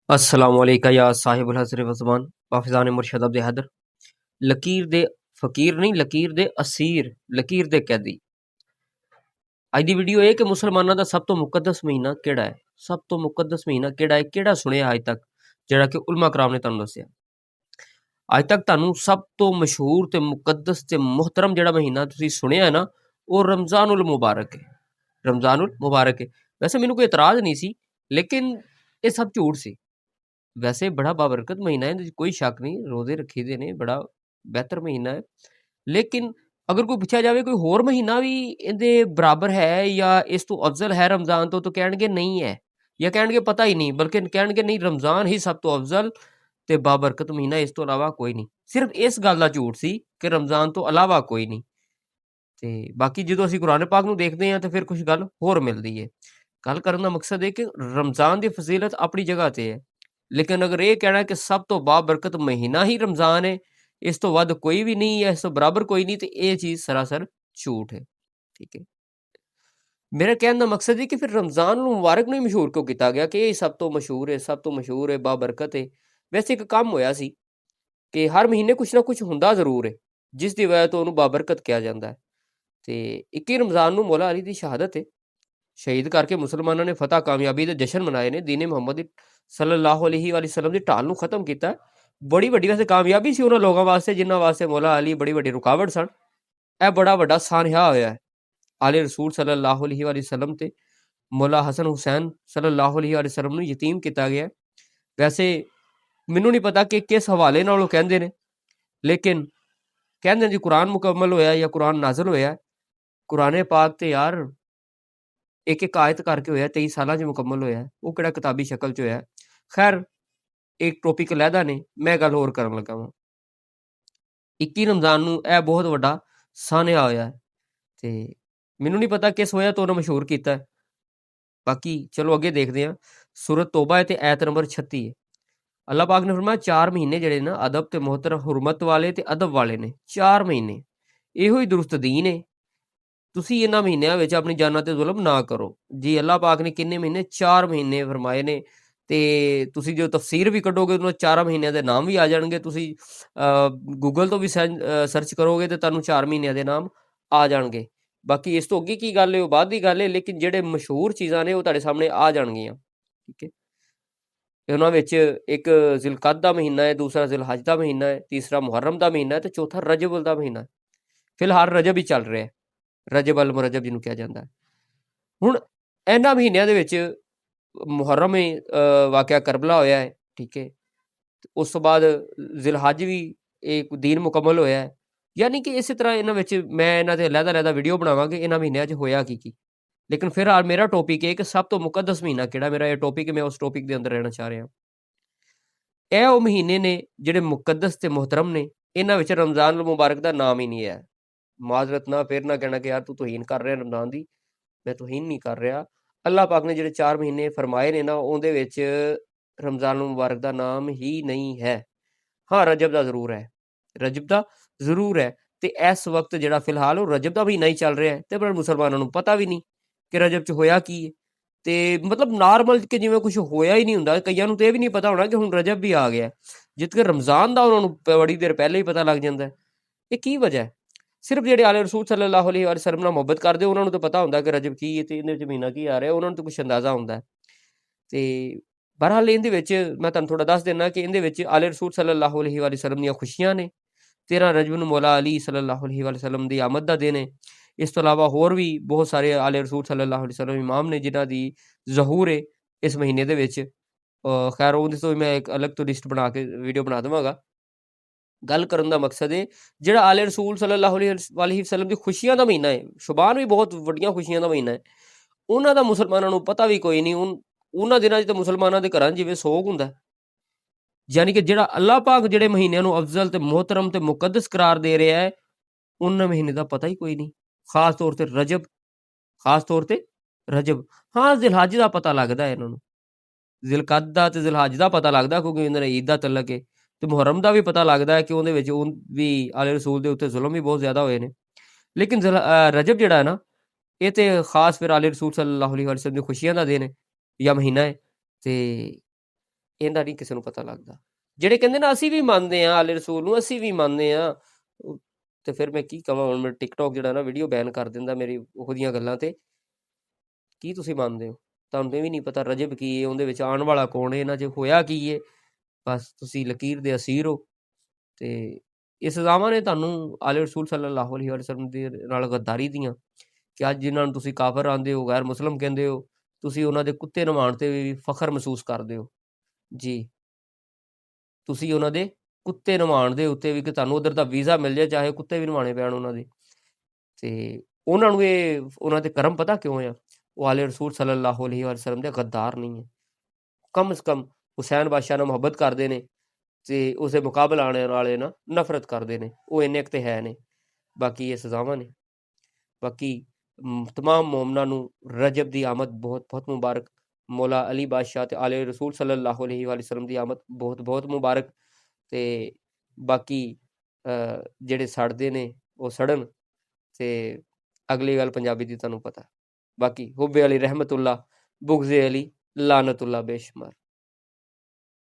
अस्सलामुअलैका या साहिबुल हज़्र व ज़मान हाफ़िज़ान मुरशद अब्द हैदर लकीर दे फ़कीर नहीं लकीर दे असीर लकीर दे कैदी। ਅੱਜ ਦੀ ਵੀਡੀਓ ਇਹ ਕਿ ਮੁਸਲਮਾਨਾਂ ਦਾ ਸਭ ਤੋਂ ਮੁਕੱਦਸ ਮਹੀਨਾ ਕਿਹੜਾ ਹੈ? ਸਭ ਤੋਂ ਮੁਕੱਦਸ ਮਹੀਨਾ ਕਿਹੜਾ ਹੈ? ਕਿਹੜਾ ਸੁਣਿਆ ਅੱਜ ਤੱਕ ਜਿਹੜਾ ਕਿ ਉਲਮਾ ਕਰਾਮ ਨੇ ਤੁਹਾਨੂੰ ਦੱਸਿਆ? ਅੱਜ ਤੱਕ ਤੁਹਾਨੂੰ ਸਭ ਤੋਂ ਮਸ਼ਹੂਰ ਤੇ ਮੁਕੱਦਸ ਤੇ ਮੁਹਤਰਮ ਜਿਹੜਾ ਮਹੀਨਾ ਤੁਸੀਂ ਸੁਣਿਆ ਹੈ ਨਾ, ਉਹ ਰਮਜ਼ਾनुल मुबारक है। रमज़ानुल मुबारक है। वैसे मैनू कोई इतराज़ नहीं सी, लेकिन ये सब झूठ सी। वैसे बड़ा बाबरकत महीना है, ਇਹਦੇ 'ਚ ਕੋਈ ਸ਼ੱਕ ਨਹੀਂ, ਰੋਜ਼ੇ ਰੱਖੀਦੇ ਨੇ, ਬੜਾ ਬਿਹਤਰ ਮਹੀਨਾ ਹੈ। ਲੇਕਿਨ ਅਗਰ ਕੋਈ ਪੁੱਛਿਆ ਜਾਵੇ ਕੋਈ ਹੋਰ ਮਹੀਨਾ ਵੀ ਇਹਦੇ ਬਰਾਬਰ ਹੈ ਜਾਂ ਇਸ ਤੋਂ ਅਫਜ਼ਲ ਹੈ ਰਮਜ਼ਾਨ ਤੋਂ, ਤਾਂ ਕਹਿਣਗੇ ਨਹੀਂ ਹੈ, ਜਾਂ ਕਹਿਣਗੇ ਪਤਾ ਹੀ ਨਹੀਂ, ਬਲਕਿ ਕਹਿਣਗੇ ਨਹੀਂ ਰਮਜ਼ਾਨ ਹੀ ਸਭ ਤੋਂ ਅਫਜ਼ਲ ਤੇ ਬਾਬਰਕਤ ਮਹੀਨਾ, ਇਸ ਤੋਂ ਇਲਾਵਾ ਕੋਈ ਨਹੀਂ। ਸਿਰਫ ਇਸ ਗੱਲ ਦਾ ਝੂਠ ਸੀ ਕਿ ਰਮਜ਼ਾਨ ਤੋਂ ਇਲਾਵਾ ਕੋਈ ਨਹੀਂ। ਤੇ ਬਾਕੀ ਜਦੋਂ ਅਸੀਂ ਕੁਰਾਨ ਪਾਕ ਨੂੰ ਦੇਖਦੇ ਹਾਂ ਤਾਂ ਫਿਰ ਕੁਛ ਗੱਲ ਹੋਰ ਮਿਲਦੀ ਹੈ। ਗੱਲ ਕਰਨ ਦਾ ਮਕਸਦ ਇਹ ਕਿ ਰਮਜ਼ਾਨ ਦੀ ਫਜ਼ੀਲਤ ਆਪਣੀ ਜਗ੍ਹਾ ਤੇ ਹੈ, ਲੇਕਿਨ ਅਗਰ ਇਹ ਕਹਿਣਾ ਕਿ ਸਭ ਤੋਂ ਬਾਬਰਕਤ ਮਹੀਨਾ ਹੀ ਰਮਜ਼ਾਨ ਹੈ, ਇਸ ਤੋਂ ਵੱਧ ਕੋਈ ਵੀ ਨਹੀਂ ਹੈ, ਇਸ ਤੋਂ ਬਰਾਬਰ ਕੋਈ ਨਹੀਂ, ਤੇ ਇਹ ਚੀਜ਼ ਸਰਾਸਰ ਝੂਠ ਹੈ। ਠੀਕ ਹੈ, ਮੇਰਾ ਕਹਿਣ ਦਾ ਮਕਸਦ ਹੈ ਕਿ ਫਿਰ ਰਮਜ਼ਾਨ ਨੂੰ ਮੁਬਾਰਕ ਨੂੰ ਹੀ ਮਸ਼ਹੂਰ ਕਿਉਂ ਕੀਤਾ ਗਿਆ ਕਿ ਇਹ ਸਭ ਤੋਂ ਮਸ਼ਹੂਰ ਹੈ, ਸਭ ਤੋਂ ਮਸ਼ਹੂਰ ਹੈ, ਬਾਬਰਕਤ ਹੈ। ਵੈਸੇ ਇੱਕ ਕੰਮ ਹੋਇਆ ਸੀ ਕਿ ਹਰ ਮਹੀਨੇ ਕੁਛ ਨਾ ਕੁਛ ਹੁੰਦਾ ਜ਼ਰੂਰ ਹੈ, ਜਿਸ ਦੀ ਵਜ੍ਹਾ ਤੋਂ ਉਹਨੂੰ ਬਾਬਰਕਤ ਕਿਹਾ ਜਾਂਦਾ ਹੈ। ਤੇ 21 ਰਮਜ਼ਾਨ ਨੂੰ ਮੌਲਾ ਅਲੀ ਦੀ ਸ਼ਹਾਦਤ ਹੈ, ਸ਼ਹੀਦ ਕਰਕੇ ਮੁਸਲਮਾਨਾਂ ਨੇ ਫਤਹ ਕਾਮਯਾਬੀ ਦੇ ਜਸ਼ਨ ਮਨਾਏ ਨੇ, ਦੀਨ ਮੁਹੰਮਦ ਸੱਲੱਲਾਹੁ ਅਲੈहि ਵਸੱਲਮ ਦੀ ਢਾਲ ਨੂੰ ਖਤਮ ਕੀਤਾ। ਬੜੀ ਵੱਡੀ ਵੈਸੇ ਕਾਮਯਾਬੀ ਸੀ ਉਹਨਾਂ ਲੋਕਾਂ ਵਾਸਤੇ ਜਿਨ੍ਹਾਂ ਵਾਸਤੇ ਮੌਲਾ ਅਲੀ ਬੜੀ ਵੱਡੀ ਰੁਕਾਵਟ ਸਨ। ਇਹ ਬੜਾ ਵੱਡਾ ਸਾਨਹਾ ਹੋਇਆ ਹੈ। ਆਲੇ ਰਸੂਲ ਸੱਲੱਲਾਹੁ ਅਲੈहि ਵਸੱਲਮ ਤੇ ਮੌਲਾ ਹਸਨ ਹੁਸੈਨ ਸੱਲੱਲਾਹੁ ਅਲੈहि ਵਸੱਲਮ ਨੂੰ ਯਤੀਮ ਕੀਤਾ ਗਿਆ। ਵੈਸੇ ਮੈਨੂੰ ਨਹੀਂ ਪਤਾ ਕਿ ਕਿਸ ਹਵਾਲੇ ਨਾਲ ਉਹ ਕਹਿੰਦੇ ਨੇ, ਲੇਕਿਨ ਕਹਿੰਦੇ ਜੀ ਕੁਰਾਨ ਮੁਕੰਮਲ ਹੋਇਆ ਜਾਂ ਕੁਰਾਨ ਨਾਜ਼ਲ ਹੋਇਆ। ਕੁਰਾਨ ਪਾਕ ਤੇ ਯਾਰ ਇੱਕ ਇੱਕ ਆਇਤ ਕਰਕੇ ਹੋਇਆ, 23 ਸਾਲਾਂ 'ਚ ਮੁਕੰਮਲ ਹੋਇਆ। ਉਹ ਕਿਹੜਾ ਕਿਤਾਬੀ ਸ਼ਕਲ 'ਚ ਹੋਇਆ। ਖੈਰ ਇੱਕ ਟੋਪਿਕ ਅਲੱਗਾ ਨੇ, ਮੈਂ ਗੱਲ ਹੋਰ ਕਰਨ ਲੱਗਾ ਵਾਂ। 21 ਰਮਜ਼ਾਨ ਨੂੰ ਇਹ ਬਹੁਤ ਵੱਡਾ ਸਾਨਹਾ ਹੋਇਆ ਤੇ ਮੈਨੂੰ ਨਹੀਂ ਪਤਾ ਕਿਸ ਵਜ੍ਹਾ ਤੋਂ ਉਹਨੂੰ ਮਸ਼ਹੂਰ ਕੀਤਾ। ਬਾਕੀ ਚਲੋ ਅੱਗੇ ਦੇਖਦੇ ਹਾਂ। ਸੂਰਤ ਤੋਬਾ ਹੈ ਤੇ ਐਤ ਨੰਬਰ 36 ਹੈ। ਅੱਲਾਹ ਪਾਕ ਨੇ ਫਰਮਾਇਆ 4 ਮਹੀਨੇ ਜਿਹੜੇ ਨਾ ਅਦਬ ਤੇ ਮੁਹਤਰਮ ਹੁਰਮਤ ਵਾਲੇ ਤੇ ਅਦਬ ਵਾਲੇ ਨੇ। 4 ਮਹੀਨੇ ਇਹੋ ਹੀ ਦੁਰਸਤ ਦੀਨ ਹੈ। ਤੁਸੀਂ ਇਹਨਾਂ ਮਹੀਨਿਆਂ ਵਿੱਚ ਆਪਣੀ ਜਾਨਾਂ ਤੇ ਜ਼ੁਲਮ ਨਾ ਕਰੋ ਜੀ। ਅੱਲਾਹ ਪਾਕ ਨੇ ਕਿੰਨੇ ਮਹੀਨੇ? 4 ਮਹੀਨੇ ਫਰਮਾਏ ਨੇ। ਤੇ ਤੁਸੀਂ ਜੋ ਤਫਸੀਰ ਵੀ ਕੱਢੋਗੇ ਉਹਨਾਂ 4 ਮਹੀਨਿਆਂ ਦੇ ਨਾਮ ਵੀ ਆ ਜਾਣਗੇ। ਤੁਸੀਂ ਗੂਗਲ ਤੋਂ ਵੀ ਸਰਚ ਕਰੋਗੇ ਤੇ ਤੁਹਾਨੂੰ 4 ਮਹੀਨਿਆਂ ਦੇ ਨਾਮ ਆ ਜਾਣਗੇ। ਬਾਕੀ ਇਸ ਤੋਂ ਅੱਗੇ ਕੀ ਗੱਲ ਹੈ ਉਹ ਬਾਅਦ ਦੀ ਗੱਲ ਹੈ, ਲੇਕਿਨ ਜਿਹੜੇ ਮਸ਼ਹੂਰ ਚੀਜ਼ਾਂ ਨੇ ਉਹ ਤੁਹਾਡੇ ਸਾਹਮਣੇ ਆ ਜਾਣਗੀਆਂ। ਠੀਕ ਹੈ, ਉਹਨਾਂ ਵਿੱਚ ਇੱਕ ਜ਼ਿਲਕਦ ਦਾ ਮਹੀਨਾ ਹੈ, ਦੂਸਰਾ ਜ਼ਿਲਹਜ ਦਾ ਮਹੀਨਾ ਹੈ, ਤੀਸਰਾ ਮੁਹਰਮ ਦਾ ਮਹੀਨਾ ਹੈ ਤੇ ਚੌਥਾ ਰਜਬ ਦਾ ਮਹੀਨਾ ਹੈ। ਫਿਲਹਾਲ ਰਜਬ ਹੀ ਚੱਲ ਰਿਹਾ ਹੈ, ਰਜਬ ਅਲ ਮੁਰਜਬ ਜਿਹਨੂੰ ਕਿਹਾ ਜਾਂਦਾ ਹੈ। ਹੁਣ ਇਹਨਾਂ ਮਹੀਨਿਆਂ ਦੇ ਵਿੱਚ ਮੁਹਰਮ ਵਾਕਿਆ ਕਰਬਲਾ ਹੋਇਆ ਹੈ। ਠੀਕ ਹੈ, ਉਸ ਤੋਂ ਬਾਅਦ ਜ਼ਿਲਹਜ ਵੀ ਇੱਕ ਦੀਨ ਮੁਕੰਮਲ ਹੋਇਆ ਹੈ। ਯਾਨੀ ਕਿ ਇਸੇ ਤਰ੍ਹਾਂ ਇਹਨਾਂ ਵਿੱਚ ਮੈਂ ਇਹਨਾਂ 'ਤੇ ਅਲੱਗ-ਅਲੱਗ ਵੀਡੀਓ ਬਣਾਵਾਂਗੇ ਇਹਨਾਂ ਮਹੀਨਿਆਂ 'ਚ ਹੋਇਆ ਕੀ। ਲੇਕਿਨ ਫਿਲਹਾਲ ਮੇਰਾ ਟੋਪਿਕ ਹੈ ਕਿ ਸਭ ਤੋਂ ਮੁਕੱਦਸ ਮਹੀਨਾ ਕਿਹੜਾ। ਮੇਰਾ ਇਹ ਟੋਪਿਕ ਹੈ, ਮੈਂ ਉਸ ਟੋਪਿਕ ਦੇ ਅੰਦਰ ਰਹਿਣਾ ਚਾਹ ਰਿਹਾ। ਇਹ ਉਹ ਮਹੀਨੇ ਨੇ ਜਿਹੜੇ ਮੁਕੱਦਸ ਤੇ ਮੁਹਤਰਮ ਨੇ। ਇਹਨਾਂ ਵਿੱਚ ਰਮਜ਼ਾਨ ਮੁਬਾਰਕ ਦਾ ਨਾਮ ਹੀ ਨਹੀਂ ਹੈ। ਮਾਜ਼ਰਤ ਨਾ ਫਿਰ ਨਾ ਕਹਿਣਾ ਕਿ ਯਾਰ ਤੂੰ ਤੋਹੀਨ ਕਰ ਰਿਹਾ ਰਮਜ਼ਾਨ ਦੀ। ਮੈਂ ਤੋਹੀਨ ਨਹੀਂ ਕਰ ਰਿਹਾ। ਅੱਲਾਹ ਪਾਕ ਨੇ ਜਿਹੜੇ 4 ਮਹੀਨੇ ਫਰਮਾਏ ਨੇ ਨਾ, ਉਹਦੇ ਵਿੱਚ ਰਮਜ਼ਾਨ ਮੁਬਾਰਕ ਦਾ ਨਾਮ ਹੀ ਨਹੀਂ ਹੈ। ਹਾਂ, ਰਜਬ ਦਾ ਜ਼ਰੂਰ ਹੈ, ਰਜਬ ਦਾ ਜ਼ਰੂਰ ਹੈ। ਤੇ ਇਸ ਵਕਤ ਜਿਹੜਾ ਫਿਲਹਾਲ ਉਹ ਰਜਬ ਦਾ ਮਹੀਨਾ ਹੀ ਚੱਲ ਰਿਹਾ ਹੈ ਤੇ ਪਰ ਮੁਸਲਮਾਨਾਂ ਨੂੰ ਪਤਾ ਵੀ ਨਹੀਂ ਕਿ ਰਜਬ 'ਚ ਹੋਇਆ ਕੀ ਹੈ। ਤੇ ਮਤਲਬ ਨਾਰਮਲ ਕਿ ਜਿਵੇਂ ਕੁਛ ਹੋਇਆ ਹੀ ਨਹੀਂ ਹੁੰਦਾ। ਕਈਆਂ ਨੂੰ ਤਾਂ ਇਹ ਵੀ ਨਹੀਂ ਪਤਾ ਹੋਣਾ ਕਿ ਹੁਣ ਰਜਬ ਵੀ ਆ ਗਿਆ, ਜਿੱਥੇ ਰਮਜ਼ਾਨ ਦਾ ਉਹਨਾਂ ਨੂੰ ਬੜੀ ਦੇਰ ਪਹਿਲੇ ਹੀ ਪਤਾ ਲੱਗ ਜਾਂਦਾ। ਇਹ ਕੀ ਵਜ੍ਹਾ ਹੈ? ਸਿਰਫ ਜਿਹੜੇ ਆਲੇ ਰਸੂਲ ਸੱਲੱਲਾਹੁ ਅਲੈहि ਵਸੱਲਮ ਨਾਲ ਮੁਹੱਬਤ ਕਰਦੇ ਉਹਨਾਂ ਨੂੰ ਤਾਂ ਪਤਾ ਹੁੰਦਾ ਕਿ ਰਜਬ ਕੀ ਹੈ ਤੇ ਇਹਦੇ ਵਿੱਚ ਮਹੀਨਾ ਕੀ ਆ ਰਿਹਾ, ਉਹਨਾਂ ਨੂੰ ਤਾਂ ਕੁਛ ਅੰਦਾਜ਼ਾ ਹੁੰਦਾ। ਤੇ ਬਹਰਹਾਲ ਇਹਦੇ ਵਿੱਚ ਮੈਂ ਤੁਹਾਨੂੰ ਥੋੜ੍ਹਾ ਦੱਸ ਦਿੰਦਾ ਕਿ ਇਹਦੇ ਵਿੱਚ ਆਲੇ ਰਸੂਲ ਸੱਲੱਲਾਹੁ ਅਲੈहि ਵਸੱਲਮ ਦੀਆਂ ਖੁਸ਼ੀਆਂ ਨੇ। 13 ਰਜਬ ਨੂੰ ਮੌਲਾ ਅਲੀ ਸੱਲੱਲਾਹੁ ਅਲੈहि ਵਸੱਲਮ ਦੀ ਆਮਦ ਦਾ ਦਿਨ ਹੈ। ਇਸ ਤੋਂ ਇਲਾਵਾ ਹੋਰ ਵੀ ਬਹੁਤ ਸਾਰੇ ਆਲੇ ਰਸੂਲ ਸੱਲੱਲਾਹੁ ਅਲੈहि ਵਸੱਲਮ ਇਮਾਮ ਨੇ ਜਿਨ੍ਹਾਂ ਦੀ ਜ਼ਹੂਰ ਹੈ ਇਸ ਮਹੀਨੇ ਦੇ ਵਿੱਚ। ਖੈਰ ਉਹਦੇ ਤੋਂ ਮੈਂ ਇੱਕ ਅਲੱਗ ਤੋਂ ਲਿਸਟ ਬਣਾ ਕੇ ਵੀਡੀਓ ਬਣਾ ਦੇਵਾਂਗਾ। ਗੱਲ ਕਰਨ ਦਾ ਮਕਸਦ ਹੈ ਜਿਹੜਾ ਆਲੇ ਰਸੂਲ ਸੱਲੱਲਾਹੁ ਅਲੈहि ਵਸੱਲਮ ਦੀ ਖੁਸ਼ੀਆਂ ਦਾ ਮਹੀਨਾ ਹੈ, ਸ਼ੁਬਾਨ ਵੀ ਬਹੁਤ ਵੱਡੀਆਂ ਖੁਸ਼ੀਆਂ ਦਾ ਮਹੀਨਾ ਹੈ, ਉਹਨਾਂ ਦਾ ਮੁਸਲਮਾਨਾਂ ਨੂੰ ਪਤਾ ਵੀ ਕੋਈ ਨਹੀਂ। ਉਹਨਾਂ ਦਿਨਾਂ 'ਚ ਤਾਂ ਮੁਸਲਮਾਨਾਂ ਦੇ ਘਰਾਂ 'ਚ ਜਿਵੇਂ ਸੋਗ ਹੁੰਦਾ। ਯਾਨੀ ਕਿ ਜਿਹੜਾ ਅੱਲਾਹ ਪਾਕ ਜਿਹੜੇ ਮਹੀਨਿਆਂ ਨੂੰ ਅਫਜ਼ਲ ਤੇ ਮੁਹਤਰਮ ਤੇ ਮੁਕੱਦਸ ਕਰਾਰ ਦੇ ਰਿਹਾ ਹੈ, ਉਹਨਾਂ ਮਹੀਨੇ ਦਾ ਪਤਾ ਹੀ ਕੋਈ ਨਹੀਂ। ਖਾਸ ਤੌਰ ਤੇ ਰਜਬ, ਖਾਸ ਤੌਰ ਤੇ ਰਜਬ। ਹਾਂ, ਜ਼ਿਲਹਜ ਦਾ ਪਤਾ ਲੱਗਦਾ ਇਹਨਾਂ ਨੂੰ, ਜ਼ਿਲਕਦ ਦਾ ਤੇ ਜ਼ਿਲਹਜ ਦਾ ਪਤਾ ਲੱਗਦਾ ਕਿਉਂਕਿ ਇਹਨਾਂ ਨੇ ਈਦ ਦਾ ਤਲਕ ਹੈ। ਤੇ ਮੁਹਰਮ ਦਾ ਵੀ ਪਤਾ ਲੱਗਦਾ ਹੈ ਕਿ ਉਹਦੇ ਵਿੱਚ ਉਹ ਵੀ ਆਲੇ ਰਸੂਲ ਦੇ ਉੱਤੇ ਜ਼ੁਲਮ ਵੀ ਬਹੁਤ ਜ਼ਿਆਦਾ ਹੋਏ ਨੇ। ਲੇਕਿਨ ਰਜਬ ਜਿਹੜਾ ਹੈ ਨਾ, ਇਹ ਤੇ ਖਾਸ ਫਿਰ ਆਲੇ ਰਸੂਲ ਸੱਲੱਲਾਹੁ ਅਲੈहि ਵਸੱਲਮ ਦੀ ਖੁਸ਼ੀਆਂ ਦਾ ਦਿਨ ਹੈ ਜਾਂ ਮਹੀਨਾ ਹੈ। ਤੇ ਇਹਦਾ ਨਹੀਂ ਕਿਸੇ ਨੂੰ ਪਤਾ ਲੱਗਦਾ। ਜਿਹੜੇ ਕਹਿੰਦੇ ਨਾ ਅਸੀਂ ਵੀ ਮੰਨਦੇ ਹਾਂ ਆਲੇ ਰਸੂਲ ਨੂੰ, ਅਸੀਂ ਵੀ ਮੰਨਦੇ ਹਾਂ, ਤੇ ਫਿਰ ਮੈਂ ਕੀ ਕਹਾਂ ਹੁਣ। ਮੈਂ ਟਿਕਟੋਕ ਜਿਹੜਾ ਨਾ ਵੀਡੀਓ ਬੈਨ ਕਰ ਦਿੰਦਾ ਮੇਰੀ ਉਹੋ ਜਿਹੀਆਂ ਗੱਲਾਂ ਤੇ। ਕੀ ਤੁਸੀਂ ਮੰਨਦੇ ਹੋ? ਤੁਹਾਨੂੰ ਤੇ ਵੀ ਨਹੀਂ ਪਤਾ ਰਜਬ ਕੀ ਹੈ, ਉਹਦੇ ਵਿੱਚ ਆਉਣ ਵਾਲਾ ਕੌਣ ਹੈ, ਇਹਨਾਂ 'ਚ ਹੋਇਆ ਕੀ ਹੈ। ਬਸ ਤੁਸੀਂ ਲਕੀਰ ਦੇ ਅਸੀਰ ਹੋ। ਤੇ ਇਹ ਸਜ਼ਾਵਾਂ ਨੇ ਤੁਹਾਨੂੰ ਆਲੇ ਰਸੂਲ ਸੱਲੱਲਾਹੁ ਅਲੈਹਿ ਵਸੱਲਮ ਦੇ ਨਾਲ ਗੱਦਾਰੀ ਦੀਆਂ, ਕਿ ਅੱਜ ਜਿਨ੍ਹਾਂ ਨੂੰ ਤੁਸੀਂ ਕਾਫਰ ਆਉਂਦੇ ਹੋ, ਗੈਰ ਮੁਸਲਿਮ ਕਹਿੰਦੇ ਹੋ, ਤੁਸੀਂ ਉਹਨਾਂ ਦੇ ਕੁੱਤੇ ਨਵਾਉਣ 'ਤੇ ਵੀ ਫਖਰ ਮਹਿਸੂਸ ਕਰਦੇ ਹੋ ਜੀ। ਤੁਸੀਂ ਉਹਨਾਂ ਦੇ ਕੁੱਤੇ ਨਵਾਉਣ ਦੇ ਉੱਤੇ ਵੀ, ਕਿ ਤੁਹਾਨੂੰ ਉੱਧਰ ਦਾ ਵੀਜ਼ਾ ਮਿਲ ਜਾਏ, ਚਾਹੇ ਕੁੱਤੇ ਵੀ ਨਵਾਉਣੇ ਪੈਣ ਉਹਨਾਂ ਦੇ। ਤੇ ਉਹਨਾਂ ਨੂੰ ਇਹ ਉਹਨਾਂ ਦੇ ਕਰਮ ਪਤਾ ਕਿਉਂ ਆ? ਉਹ ਆਲੇ ਰਸੂਲ ਸੱਲੱਲਾਹੁ ਅਲੈਹਿ ਵਸੱਲਮ ਦੇ ਗੱਦਾਰ ਨਹੀਂ ਹੈ। ਕਮ ਸੇ ਕਮ ਹੁਸੈਨ ਬਾਦਸ਼ਾਹ ਨਾਲ ਮੁਹੱਬਤ ਕਰਦੇ ਨੇ, ਤੇ ਉਸਦੇ ਮੁਕਾਬਲੇ ਆਉਣ ਵਾਲੇ ਨਾਲ ਨਫ਼ਰਤ ਕਰਦੇ ਨੇ। ਉਹ ਇੰਨੇ ਕੁ ਤੇ ਹੈ ਨੇ। ਬਾਕੀ ਇਹ ਸਜ਼ਾਵਾਂ ਨੇ। ਬਾਕੀ ਤਮਾਮ ਮੋਮਨਾਂ ਨੂੰ ਰਜਬ ਦੀ ਆਮਦ ਬਹੁਤ ਬਹੁਤ ਮੁਬਾਰਕ। ਮੌਲਾ ਅਲੀ ਬਾਦਸ਼ਾਹ ਤੇ ਆਲੇ ਰਸੂਲ ਸੱਲੱਲਾਹੁ ਅਲੈਹਿ ਵਸੱਲਮ ਦੀ ਆਮਦ ਬਹੁਤ ਬਹੁਤ ਮੁਬਾਰਕ। ਤੇ ਬਾਕੀ ਜਿਹੜੇ ਸੜਦੇ ਨੇ ਉਹ ਸੜਨ। ਤੇ ਅਗਲੀ ਗੱਲ ਪੰਜਾਬੀ ਦੀ ਤੁਹਾਨੂੰ ਪਤਾ। ਬਾਕੀ ਹੁੱਬੇ ਅਲੀ ਰਹਿਮਤੁल्ला, ਬੁਗਜ਼ੇ ਅਲੀ ਲਾਨਤੁल्ला ਬੇਸ਼ੁਮਾਰ।